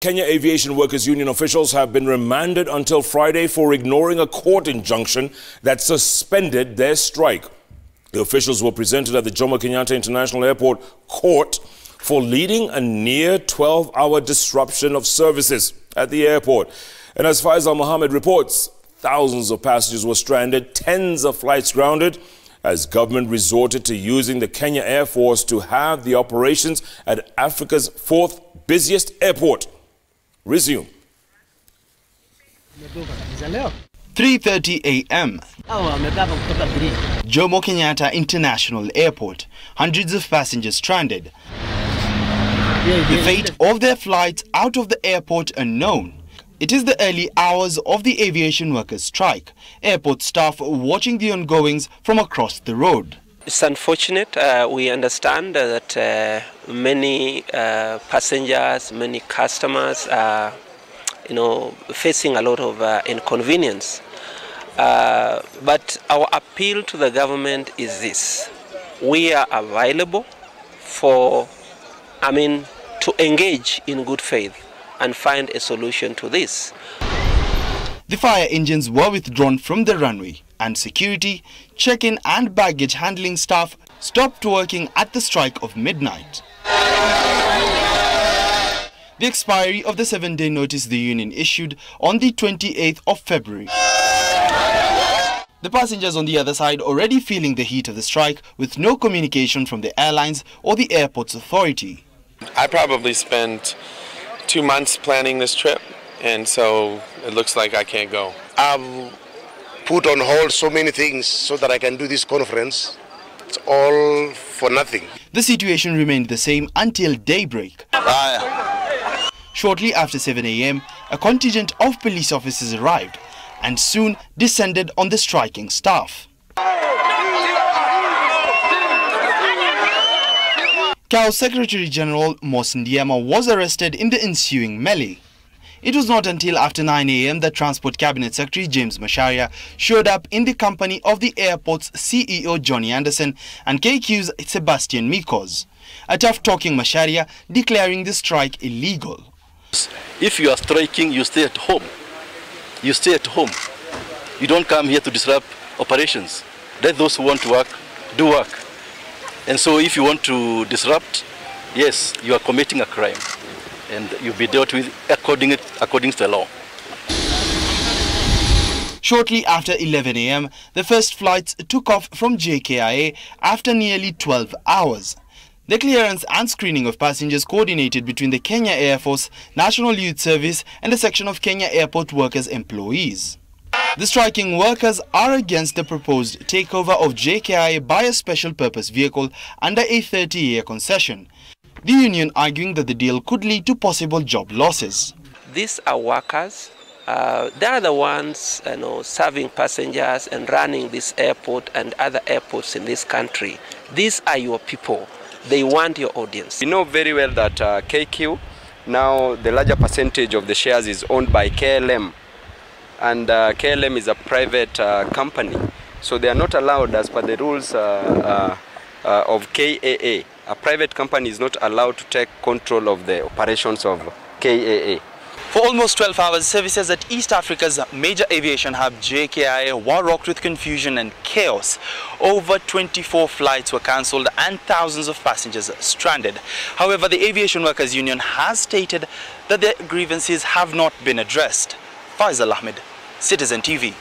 Kenya Aviation Workers Union officials have been remanded until Friday for ignoring a court injunction that suspended their strike. The officials were presented at the Jomo Kenyatta International Airport court for leading a near 12-hour disruption of services at the airport. And as Faizal Ahmed reports, thousands of passengers were stranded, tens of flights grounded, as government resorted to using the Kenya Air Force to have the operations at Africa's fourth busiest airport resume. 3:30 a.m. Jomo Kenyatta International Airport. Hundreds of passengers stranded. The fate of their flights out of the airport unknown. It is the early hours of the aviation workers' strike. Airport staff watching the ongoings from across the road. It's unfortunate. We understand that many passengers, many customers are, facing a lot of inconvenience. But our appeal to the government is this: we are available to engage in good faith and find a solution to this. The fire engines were withdrawn from the runway and security, check-in and baggage handling staff stopped working at the strike of midnight. The expiry of the 7-day notice the union issued on the 28th of February. The passengers on the other side already feeling the heat of the strike with no communication from the airlines or the airport's authority. I probably spent 2 months planning this trip, and so it looks like I can't go. I've put on hold so many things so that I can do this conference. It's all for nothing. The situation remained the same until daybreak. Shortly after 7 a.m., a contingent of police officers arrived and soon descended on the striking staff. KAWU Secretary General NDIEMA was arrested in the ensuing melee. It was not until after 9 a.m. that Transport Cabinet Secretary James Macharia showed up in the company of the airport's CEO Johnny Anderson and KAWU's Sebastian Mikos. A tough-talking Macharia declaring the strike illegal. If you are striking, you stay at home. You stay at home. You don't come here to disrupt operations. Let those who want to work, do work. And so if you want to disrupt, yes, you are committing a crime. And you'll be dealt with according to the law. Shortly after 11 a.m., the first flights took off from JKIA after nearly 12 hours. The clearance and screening of passengers coordinated between the Kenya Air Force, National Youth Service and a section of Kenya Airport Workers employees. The striking workers are against the proposed takeover of JKIA by a special purpose vehicle under a 30-year concession. The union arguing that the deal could lead to possible job losses. These are workers. They are the ones serving passengers and running this airport and other airports in this country. These are your people. They want your audience. We know very well that KAWU, now the larger percentage of the shares is owned by KLM. And KLM is a private company. So they are not allowed, as per the rules of KAA. A private company is not allowed to take control of the operations of KAA. For almost 12 hours, services at East Africa's major aviation hub JKIA were rocked with confusion and chaos. Over 24 flights were cancelled and thousands of passengers stranded. However, the Aviation Workers Union has stated that their grievances have not been addressed. Faizal Ahmed, Citizen TV.